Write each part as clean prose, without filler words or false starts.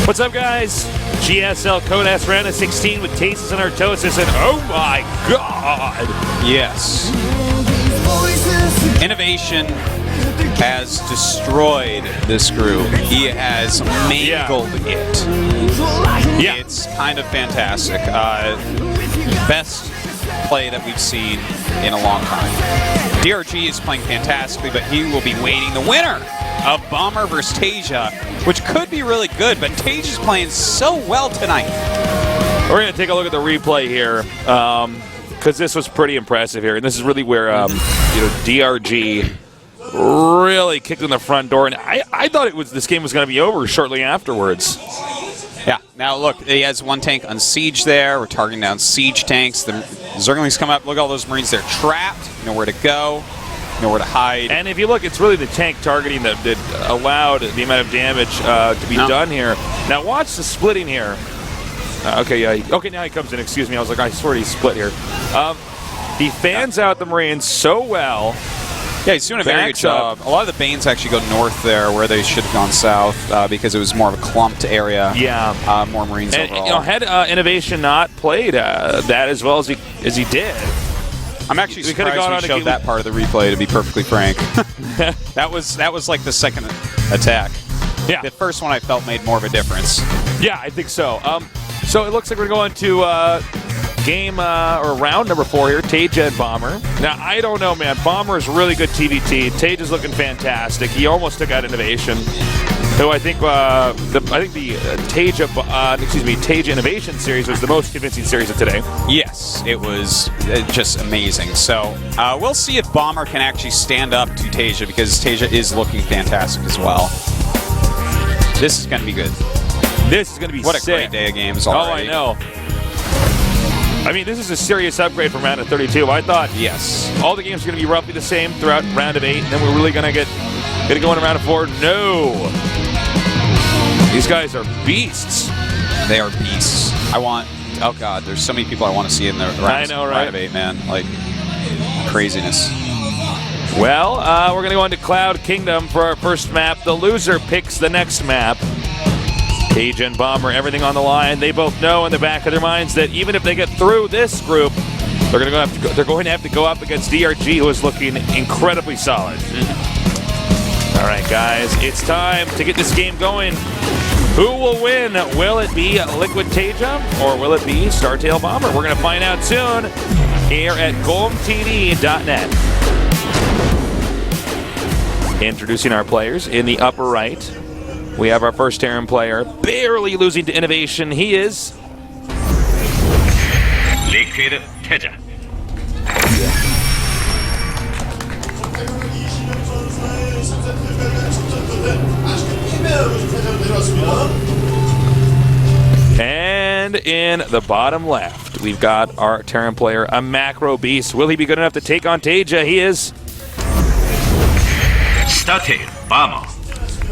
What's up, guys? GSL Codas round of 16 with Tasis and Artosis, and oh my god! Yes. Innovation has destroyed this group. He has mangled it. Yeah. It's kind of fantastic. Best play that we've seen in a long time. DRG is playing fantastically, but he will be waiting. The winner of Bomber versus TaeJa, which could be really good, but TaeJa's playing so well tonight. We're going to take a look at the replay here, because this was pretty impressive here, and this is really where DRG really kicked in the front door, and I thought this game was going to be over shortly afterwards. Yeah, now look, he has one tank on siege there. We're targeting down siege tanks. The Zerglings come up. Look at all those Marines. They're trapped. Nowhere to go. Nowhere to hide. And if you look, it's really the tank targeting that allowed the amount of damage to be done here. Now watch the splitting here. Okay, now he comes in. Excuse me. I was like, I swear he split here. He fans out the Marines so well. Yeah, he's doing a very good job. A lot of the Banes actually go north there, where they should have gone south because it was more of a clumped area. Yeah, more Marines overall. You know, had Innovation not played that as well as he did, I'm actually surprised we showed that part of the replay. To be perfectly frank, that was like the second attack. Yeah, the first one I felt made more of a difference. Yeah, I think so. So it looks like we're going to game or round number 4 here, TaeJa and Bomber. Now, I don't know, man. Bomber is really good TVT. TaeJa's looking fantastic. He almost took out Innovation, who I think the TaeJa Innovation series was the most convincing series of today. Yes, it was just amazing. So we'll see if Bomber can actually stand up to TaeJa, because TaeJa is looking fantastic as well. This is going to be good. This is going to be what sick. A great day of games already. Oh, I know. I mean, this is a serious upgrade from round of 32. I thought all the games are going to be roughly the same throughout round of 8, and then we're really going to get going in round of 4. No. These guys are beasts. They are beasts. Oh god, there's so many people I want to see in the round of 8, man. Like, craziness. Well, we're going to go into Cloud Kingdom for our first map. The loser picks the next map. TaeJa and Bomber, everything on the line. They both know in the back of their minds that even if they get through this group, they're going to have to go up against DRG, who is looking incredibly solid. All right, guys, it's time to get this game going. Who will win? Will it be Liquid TaeJa or will it be StarTail Bomber? We're going to find out soon here at GOMTV.net. Introducing our players in the upper right. We have our first Terran player, barely losing to Innovation. He is Liquid TaeJa. And in the bottom left, we've got our Terran player, a macro beast. Will he be good enough to take on TaeJa? He is StarTail Bomber.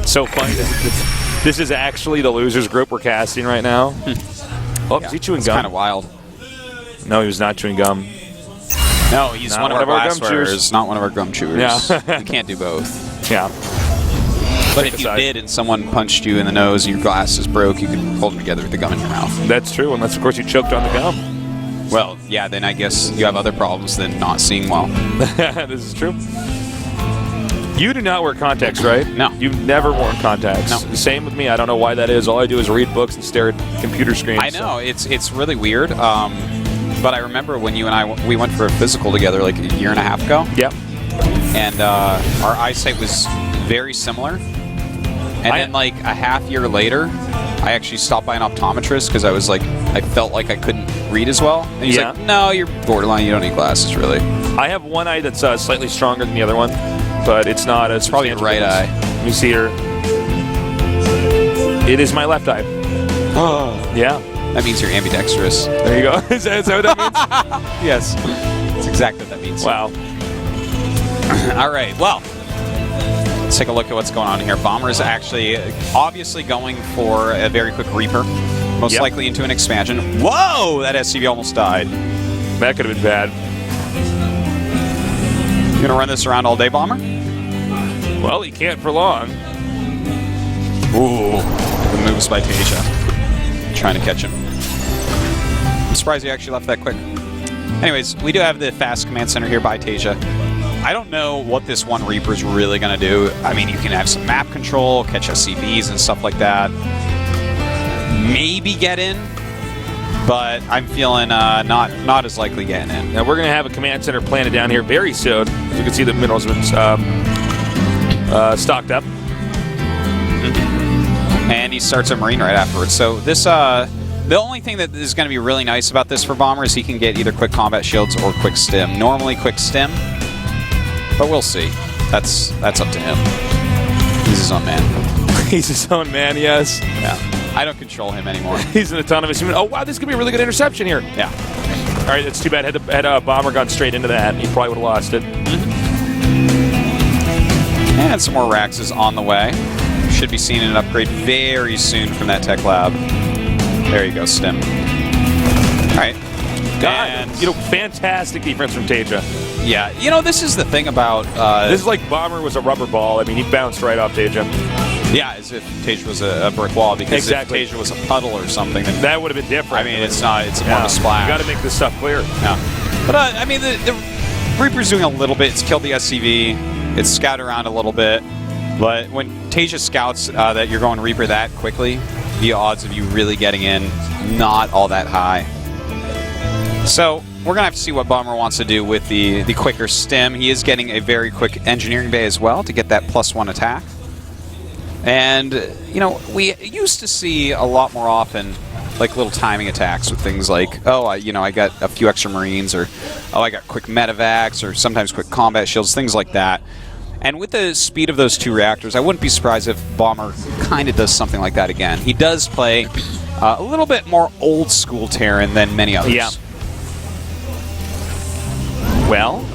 So funny. This is actually the losers group we're casting right now. Oh, is he chewing gum? Kind of wild. No, he was not chewing gum. No, he's not one of our gum chewers. Not one of our gum chewers. Yeah. You can't do both. Yeah. But if you did and someone punched you in the nose and your glasses broke, you could hold them together with the gum in your mouth. That's true, unless, of course, you choked on the gum. Well, yeah, then I guess you have other problems than not seeing well. This is true. You do not wear contacts, right? No. You've never worn contacts. No. Same with me. I don't know why that is. All I do is read books and stare at computer screens. I know. It's really weird. But I remember when you and we went for a physical together like a year and a half ago. Yep. And our eyesight was very similar. And then like a half year later, I actually stopped by an optometrist because I felt like I couldn't read as well. And he's like, no, you're borderline. You don't need glasses, really. I have one eye that's slightly stronger than the other one, but it's not as probably your right eye. Let me see here. It is my left eye. Oh. Yeah. That means you're ambidextrous. There you go. Is that what that means? Yes. That's exactly what that means. Wow. All right. Well, let's take a look at what's going on here. Bomber is actually obviously going for a very quick Reaper, most likely into an expansion. Whoa! That SCV almost died. That could have been bad. You gonna run this around all day, Bomber? Well, he can't for long. Ooh. The move moves by TaeJa. Trying to catch him. I'm surprised he actually left that quick. Anyways, we do have the fast command center here by TaeJa. I don't know what this one Reaper is really going to do. I mean, you can have some map control, catch SCVs and stuff like that. Maybe get in, but I'm feeling not as likely getting in. Now we're going to have a command center planted down here very soon. As you can see, the minerals have been stocked up. And he starts a Marine right afterwards. So this, the only thing that is going to be really nice about this for Bomber is he can get either quick combat shields or quick stim. Normally quick stim, but we'll see. That's up to him. He's his own man. He's his own man, yes. Yeah. I don't control him anymore. He's an autonomous human. Oh, wow, this could be a really good interception here. Yeah. All right, that's too bad. Had a Bomber gone straight into that, he probably would have lost it. And some more Raxes on the way. Should be seeing an upgrade very soon from that tech lab. There you go, Stim. All right. God, and, fantastic defense from TaeJa. Yeah, this is the thing about... this is like Bomber was a rubber ball. I mean, he bounced right off TaeJa. Yeah, as if TaeJa was a brick wall, because exactly. if TaeJa was a puddle or something... Then, that would have been different. I mean, it's not. It's more of a splash. You got to make this stuff clear. Yeah. But, I mean, the Reaper's doing a little bit. It's killed the SCV. It's scouted around a little bit. But when TaeJa scouts that you're going Reaper that quickly, the odds of you really getting in, not all that high. So we're going to have to see what Bomber wants to do with the quicker stim. He is getting a very quick engineering bay as well to get that +1 attack. And, we used to see a lot more often like little timing attacks with things like, oh, I got a few extra Marines, or, oh, I got quick medevacs, or sometimes quick combat shields, things like that. And with the speed of those two reactors, I wouldn't be surprised if Bomber kind of does something like that again. He does play a little bit more old-school Terran than many others. Yeah. Well,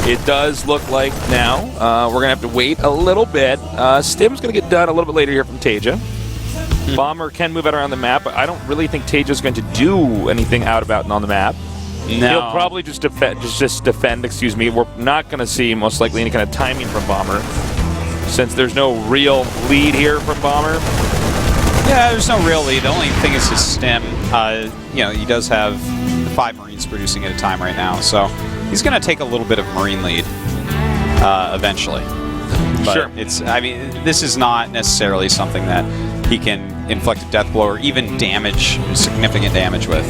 it does look like now we're going to have to wait a little bit. Stim's going to get done a little bit later here from TaeJa. Bomber can move out around the map, but I don't really think TaeJa's going to do anything out about and on the map. No. He'll probably just defend, excuse me. We're not going to see, most likely, any kind of timing from Bomber, since there's no real lead here from Bomber. Yeah, there's no real lead. The only thing is his stim. He does have 5 Marines producing at a time right now, so he's going to take a little bit of Marine lead eventually. But sure. This is not necessarily something that he can inflict a death blow or even damage, significant damage with.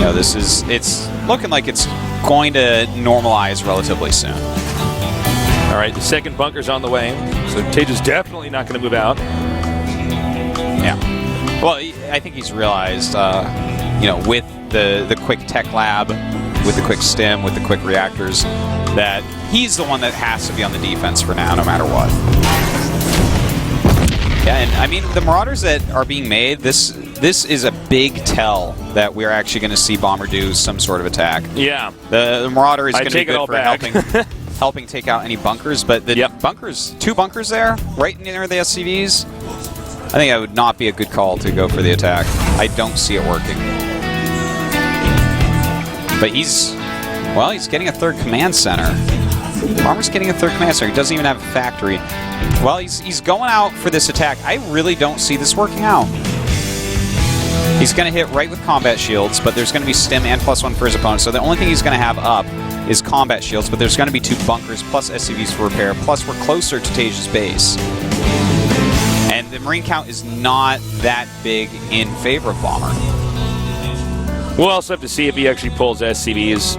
It's looking like it's going to normalize relatively soon. All right, the second bunker's on the way, so TaeJa's definitely not going to move out. Yeah. Well, I think he's realized, with the quick tech lab, with the quick stim, with the quick reactors, that he's the one that has to be on the defense for now, no matter what. Yeah, and I mean, the Marauders that are being made, this is a big tell that we're actually going to see Bomber do some sort of attack. Yeah. The Marauder is going to be good for back. helping take out any bunkers, but the bunkers, 2 bunkers there, right near the SCVs, I think that would not be a good call to go for the attack. I don't see it working. But he's getting a 3rd command center. Bomber's getting a 3rd command center. He doesn't even have a factory. Well, he's going out for this attack. I really don't see this working out. He's going to hit right with combat shields, but there's going to be stim and +1 for his opponent. So the only thing he's going to have up is combat shields, but there's going to be 2 bunkers plus SCVs for repair, plus we're closer to TaeJa's base. And the Marine count is not that big in favor of Bomber. We'll also have to see if he actually pulls SCVs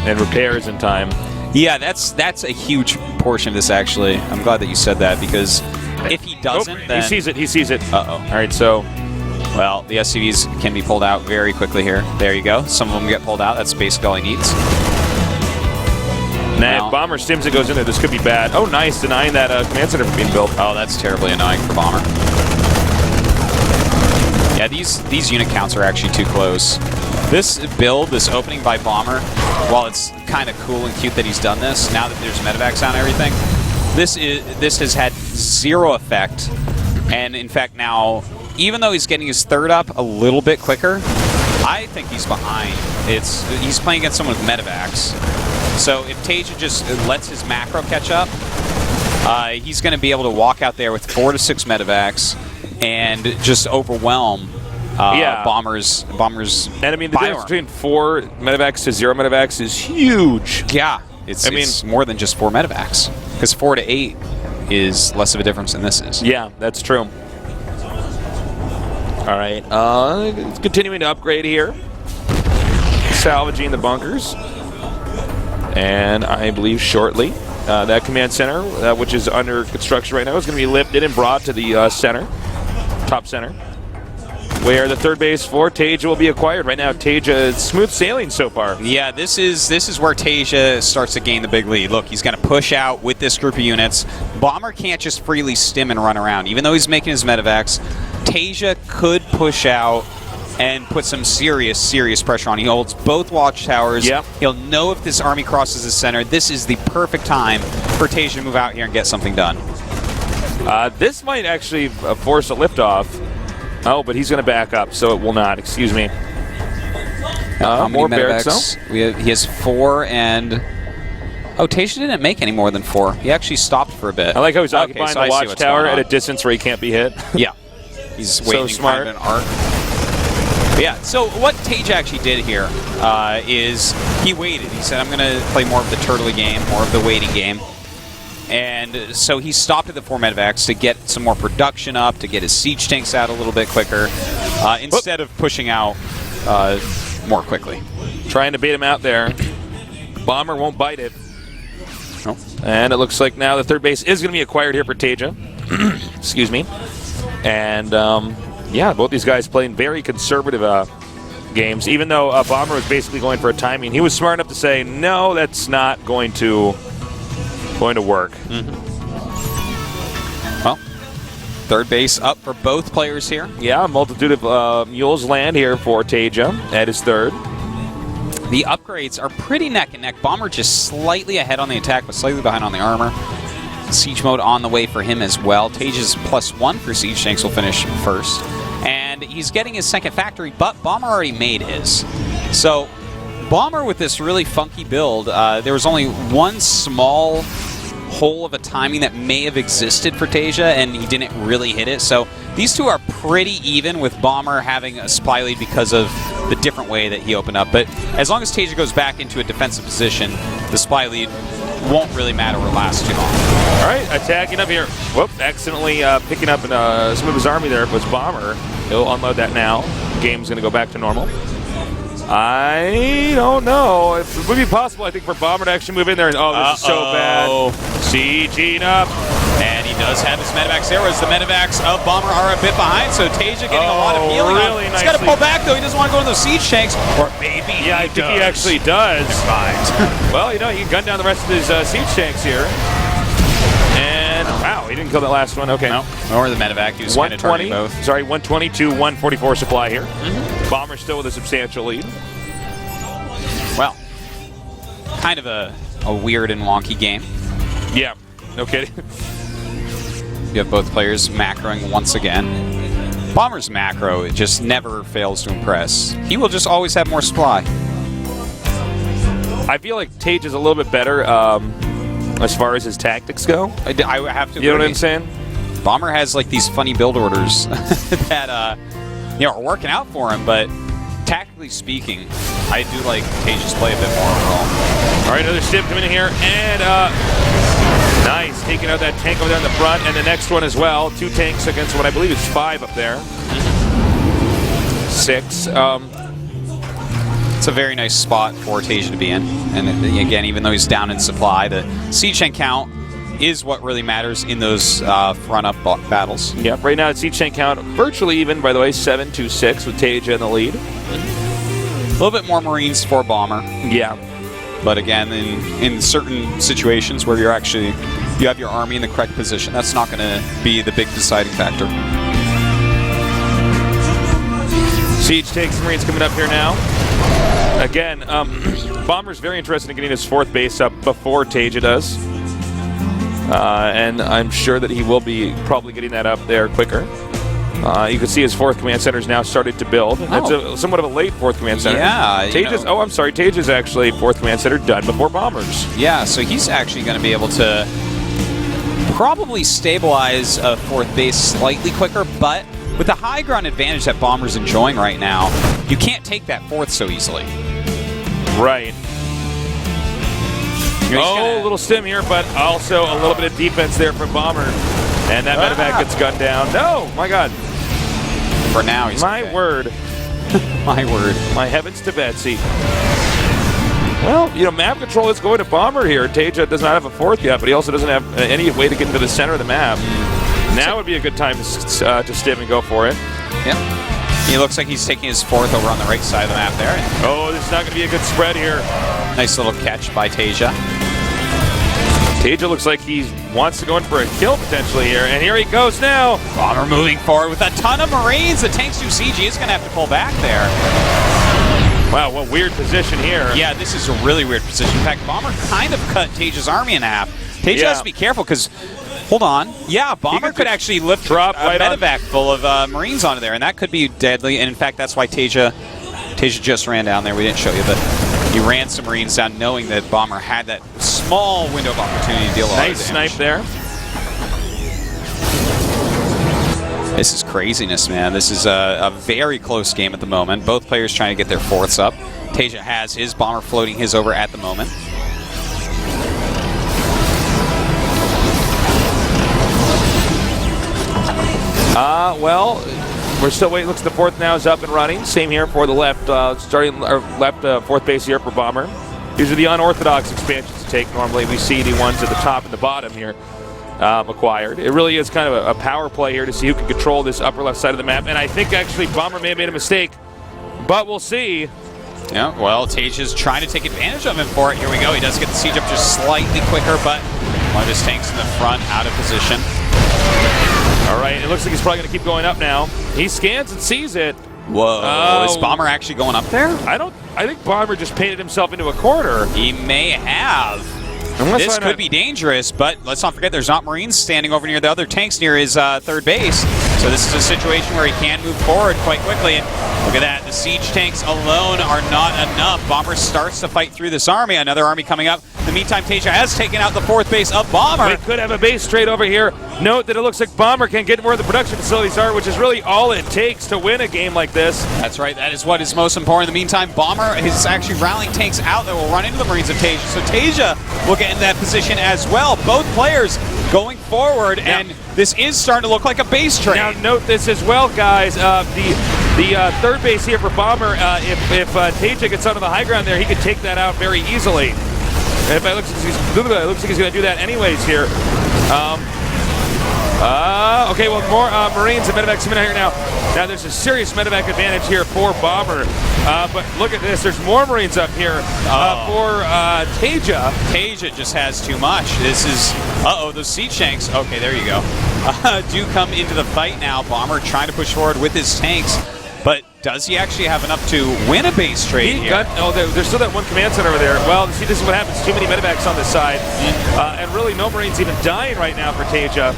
and repairs in time. Yeah, that's a huge portion of this, actually. I'm glad that you said that, because if he doesn't, then... He sees it. Uh-oh. All right, so... Well, the SCVs can be pulled out very quickly here. There you go. Some of them get pulled out. That's basically all he needs. Nah, if Bomber stims it goes in there, this could be bad. Oh, nice, denying that command center from being built. Oh, that's terribly annoying for Bomber. Yeah, these unit counts are actually too close. This build, this opening by Bomber, while it's kind of cool and cute that he's done this, now that there's medevacs on everything, this has had 0 effect. And in fact now, even though he's getting his 3rd up a little bit quicker, I think he's behind. He's playing against someone with medevacs. So if TaeJa just lets his macro catch up, he's going to be able to walk out there with 4 to 6 medevacs and just overwhelm Bomber's And I mean, the bio difference between 4 medevacs to 0 medevacs is huge. Yeah, it's more than just 4 medevacs, because 4 to 8 is less of a difference than this is. Yeah, that's true. All right, continuing to upgrade here. Salvaging the bunkers. And I believe shortly, that command center, which is under construction right now, is going to be lifted and brought to the center, top center, where the third base for TaeJa will be acquired. Right now, TaeJa is smooth sailing so far. Yeah, this is where TaeJa starts to gain the big lead. Look, he's going to push out with this group of units. Bomber can't just freely stim and run around. Even though he's making his medevacs, TaeJa could push out and put some serious pressure on. He holds both watchtowers. Yep. He'll know if this army crosses the center. This is the perfect time for TaeJa to move out here and get something done. This might actually force a liftoff. Oh, but he's going to back up, so it will not. Excuse me. More barracks. He has 4, and TaeJa didn't make any more than 4. He actually stopped for a bit. I like how he's occupying so the watchtower at a distance where he can't be hit. Yeah, he's waiting smart. kind of an arc. Yeah, so what TaeJa actually did here is he waited. He said, I'm going to play more of the turtley game, more of the waiting game. And so he stopped at the 4 medevacs to get some more production up, to get his siege tanks out a little bit quicker, instead of pushing out more quickly. Trying to bait him out there. Bomber won't bite it. Oh. And it looks like now the third base is going to be acquired here for TaeJa. Excuse me. And, yeah, both these guys playing very conservative games. Even though Bomber was basically going for a timing, he was smart enough to say, no, that's not going to work. Well, third base up for both players here. Yeah, a multitude of mules land here for TaeJa at his third. The upgrades are pretty neck and neck. Bomber just slightly ahead on the attack, but slightly behind on the armor. Siege mode on the way for him as well. TaeJa's +1 for siege tanks will finish first. And he's getting his second factory, but Bomber already made his. So Bomber with this really funky build, there was only one small hole of a timing that may have existed for TaeJa, and he didn't really hit it. So these two are pretty even, with Bomber having a supply lead because of the different way that he opened up. But as long as TaeJa goes back into a defensive position, the supply lead won't really matter or last too long. All right, attacking up here. Whoop, accidentally picking up some of his army there. It was Bomber. He'll unload that now. Game's going to go back to normal. I don't know. It would be possible, I think, for Bomber to actually move in there. And, this is so bad. Sieging up. And he does have his medevacs there, whereas the medevacs of Bomber are a bit behind, so TaeJa getting a lot of healing. Really He's got to pull back, though. He doesn't want to go into those siege tanks. Or maybe I think he actually does. Well, you can gun down the rest of his siege tanks here. And, wow, he didn't kill that last one. Okay. No, or the medevac. He was kind of targeting both. Sorry, 120 to 144 supply here. Bomber still with a substantial lead. Well, kind of a weird and wonky game. Yeah, no kidding. You have both players macroing once again. Bomber's macro, it just never fails to impress. He will just always have more supply. I feel like TaeJa's a little bit better as far as his tactics go. I have to. You know what I'm saying? Bomber has like these funny build orders that are working out for him, but tactically speaking, I do like TaeJa's play a bit more overall. All right, another stim coming in here, and nice, taking out that tank over there in the front, and the next one as well. 2 tanks against what I believe is 5 up there. 6. It's a very nice spot for TaeJa to be in. And again, even though he's down in supply, the siege tank count is what really matters in those front-up battles. Yep, right now it's siege tank count virtually even, by the way, 7-6 with TaeJa in the lead. A little bit more Marines for Bomber. Yeah. But again, in certain situations where you have your army in the correct position, that's not going to be the big deciding factor. Siege tanks, Marines coming up here now. Again, Bomber's very interested in getting his 4th base up before TaeJa does. And I'm sure that he will be probably getting that up there quicker. You can see his 4th command center is now started to build. That's somewhat of a late 4th command center. Yeah. TaeJa's actually 4th command center done before Bombers. Yeah, so he's actually going to be able to probably stabilize a fourth base slightly quicker, but with the high ground advantage that Bomber's enjoying right now, you can't take that fourth so easily. Right. A little stim here, but also a little bit of defense there from Bomber. And that medevac gets gunned down. No, my God. For now, he's My okay. word. My word. My heavens to Betsy. Well, you know, map control is going to Bomber here. TaeJa does not have a fourth yet, but he also doesn't have any way to get into the center of the map. Now would be a good time to stim and go for it. Yep. He looks like he's taking his fourth over on the right side of the map there. Oh, this is not going to be a good spread here. Nice little catch by TaeJa. TaeJa looks like he wants to go in for a kill potentially here, and here he goes now. Bomber moving forward with a ton of Marines. The tanks 2 CG is going to have to pull back there. Wow, what weird position here. Yeah, this is a really weird position. In fact, Bomber kind of cut TaeJa's army in half. TaeJa has to be careful because, hold on. Yeah, Bomber could actually lift drop a right medevac full of Marines onto there, and that could be deadly. And in fact, that's why TaeJa just ran down there. We didn't show you, but he ran some Marines down knowing that Bomber had that small window of opportunity to deal a lot of damage. Nice snipe there. This is craziness, man. This is a very close game at the moment. Both players trying to get their fourths up. TaeJa has his Bomber floating his over at the moment. Well, we're still waiting. Looks the fourth now is up and running. Same here for the left, fourth base here for Bomber. These are the unorthodox expansions to take. Normally we see the ones at the top and the bottom here acquired. It really is kind of a power play here to see who can control this upper left side of the map. And I think actually Bomber may have made a mistake, but we'll see. Yeah, well, TaeJa's trying to take advantage of him for it. Here we go. He does get the siege up just slightly quicker, but one of his tanks in the front out of position. All right, it looks like he's probably going to keep going up now. He scans and sees it. Whoa, is Bomber actually going up there? I think Bomber just painted himself into a corner. He may have. This could be dangerous, but let's not forget there's not Marines standing over near the other tanks near his third base. So this is a situation where he can move forward quite quickly. And look at that. The siege tanks alone are not enough. Bomber starts to fight through this army. Another army coming up. In the meantime, TaeJa has taken out the fourth base of Bomber. We could have a base straight over here. Note that it looks like Bomber can get where the production facilities are, which is really all it takes to win a game like this. That's right. That is what is most important. In the meantime, Bomber is actually rallying tanks out that will run into the Marines of TaeJa. So TaeJa will get in that position as well. Both players going forward, and this is starting to look like a base trade. Now note this as well, guys. The third base here for Bomber, if TaeJa gets onto the high ground there, he could take that out very easily. And if it looks like he's going to do that anyways here. Okay, well, more Marines and medevacs coming out here now. Now, there's a serious medevac advantage here for Bomber. But look at this. There's more Marines up here for TaeJa. TaeJa just has too much. This is... Uh-oh, those siege tanks. Okay, there you go. Do come into the fight now. Bomber trying to push forward with his tanks. But does he actually have enough to win a base trade here? There's still that one command center over there. Well, see, this is what happens. Too many medevacs on this side. And really, no Marines even dying right now for TaeJa.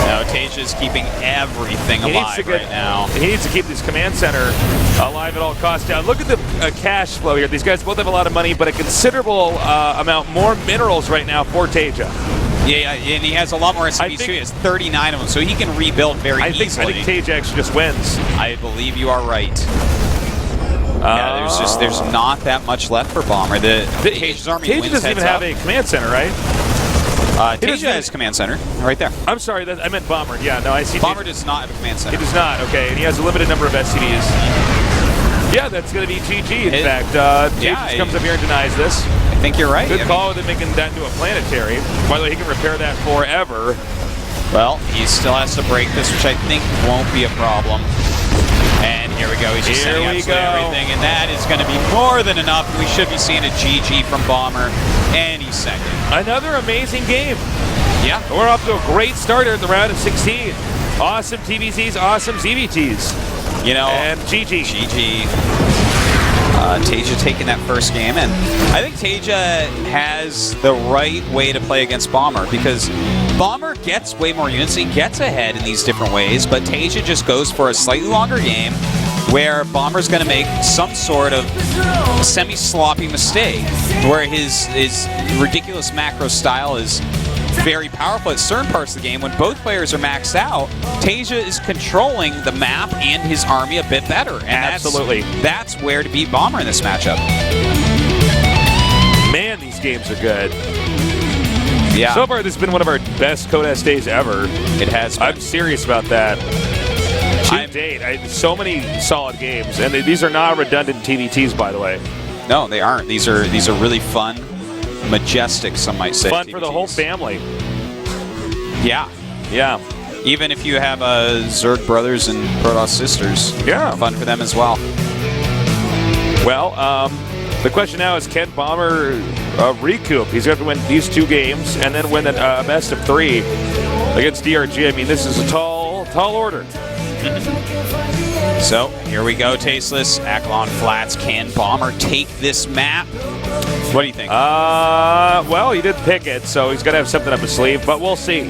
No, TaeJa is keeping everything alive right now. He needs to keep this command center alive at all costs. Now, look at the cash flow here. These guys both have a lot of money, but a considerable amount more minerals right now for TaeJa. Yeah, and he has a lot more SCVs too. He has 39 of them, so he can rebuild very easily. I think TaeJa actually just wins. I believe you are right. Yeah, there's not that much left for Bomber. TaeJa's army wins. TaeJa doesn't even have a command center, right? TaeJa has command center right there. I'm sorry, I meant Bomber. Yeah, no, I see. Bomber does not have a command center. He does not. Okay, and he has a limited number of SCVs. Yeah, that's going to be GG. In fact, TaeJa comes up here and denies this. I think you're right. Good call with him making that into a planetary. By the way, he can repair that forever. Well, he still has to break this, which I think won't be a problem. And here we go. He's just sending absolutely everything, and that is going to be more than enough. We should be seeing a GG from Bomber any second. Another amazing game. Yeah. We're off to a great start here at the round of 16. Awesome TVZs, awesome ZVTs. You know, and GG. GG. TaeJa taking that first game, and I think TaeJa has the right way to play against Bomber, because Bomber gets way more units, he gets ahead in these different ways, but TaeJa just goes for a slightly longer game where Bomber's going to make some sort of semi-sloppy mistake, where his ridiculous macro style is very powerful at certain parts of the game. When both players are maxed out, TaeJa is controlling the map and his army a bit better. And Absolutely. That's where to beat Bomber in this matchup. Man, these games are good. Yeah. So far, this has been one of our best Codas days ever. It has been. I'm serious about that. To date, so many solid games, and these are not redundant TVTs, by the way. No, they aren't. These are really fun, majestic, some might say. Fun TVTs. for the whole family. Yeah. Yeah. Even if you have Zerg brothers and Protoss sisters. Yeah. Fun for them as well. Well, the question now is, can Bomber recoup? He's going to have to win these 2 games and then win a best of 3 against DRG. I mean, this is a tall order. So, here we go, Tasteless. Akalon Flats. Can Bomber take this map? What do you think? Well, he did pick it, so he's got to have something up his sleeve, but we'll see.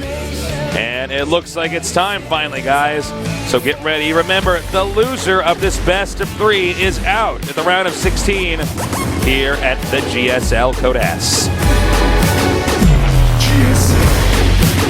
And it looks like it's time finally, guys. So get ready. Remember, the loser of this best of 3 is out at the round of 16 here at the GSL Codas.